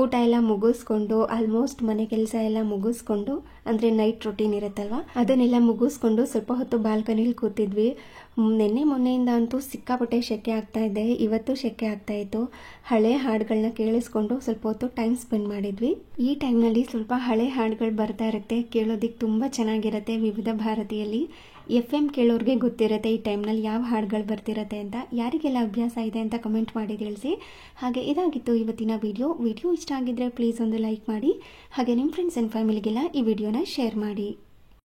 ಊಟ ಎಲ್ಲ ಮುಗಿಸ್ಕೊಂಡು ಆಲ್ಮೋಸ್ಟ್ ಮನೆ ಕೆಲಸ ಎಲ್ಲ ಮುಗಿಸ್ಕೊಂಡು, ಅಂದರೆ ನೈಟ್ ರೊಟೀನ್ ಇರುತ್ತಲ್ವ ಅದನ್ನೆಲ್ಲ ಮುಗಿಸ್ಕೊಂಡು ಸ್ವಲ್ಪ ಹೊತ್ತು ಬಾಲ್ಕನಿಲಿ ಕೂತಿದ್ವಿ. ನಿನ್ನೆ ಮೊನ್ನೆಯಿಂದ ಅಂತೂ ಸಿಕ್ಕಾಪಟ್ಟೆ ಸೆಕೆ ಆಗ್ತಾ ಇದೆ, ಇವತ್ತು ಸೆಕೆ ಆಗ್ತಾ ಇತ್ತು. ಹಳೆ ಹಾಡುಗಳನ್ನ ಕೇಳಿಸ್ಕೊಂಡು ಸ್ವಲ್ಪ ಹೊತ್ತು ಟೈಮ್ ಸ್ಪೆಂಡ್ ಮಾಡಿದ್ವಿ. ಈ ಟೈಮ್ನಲ್ಲಿ ಸ್ವಲ್ಪ ಹಳೆ ಹಾಡುಗಳು ಬರ್ತಾ ಇರುತ್ತೆ, ಕೇಳೋದಿಕ್ಕೆ ತುಂಬ ಚೆನ್ನಾಗಿರುತ್ತೆ. ವಿವಿಧ ಭಾರತಿಯಲ್ಲಿ FM ಕೇಳೋರಿಗೆ ಗೊತ್ತಿರುತ್ತೆ ಈ ಟೈಮ್ನಲ್ಲಿ ಯಾವ ಹಾಡುಗಳು ಬರ್ತಿರುತ್ತೆ ಅಂತ. ಯಾರಿಗೆಲ್ಲ ಅಭ್ಯಾಸ ಇದೆ ಅಂತ ಕಮೆಂಟ್ ಮಾಡಿ ತಿಳಿಸಿ. ಹಾಗೆ ಇದಾಗಿತ್ತು ಇವತ್ತಿನ ವಿಡಿಯೋ ಇಷ್ಟ ಆಗಿದ್ರೆ ಪ್ಲೀಸ್ ಒಂದು ಲೈಕ್ ಮಾಡಿ. ಹಾಗೆ ನಿಮ್ಮ ಫ್ರೆಂಡ್ಸ್ ಆ್ಯಂಡ್ ಫ್ಯಾಮಿಲಿಗೆಲ್ಲ ಈ ವಿಡಿಯೋನ ಶೇರ್ ಮಾಡಿ.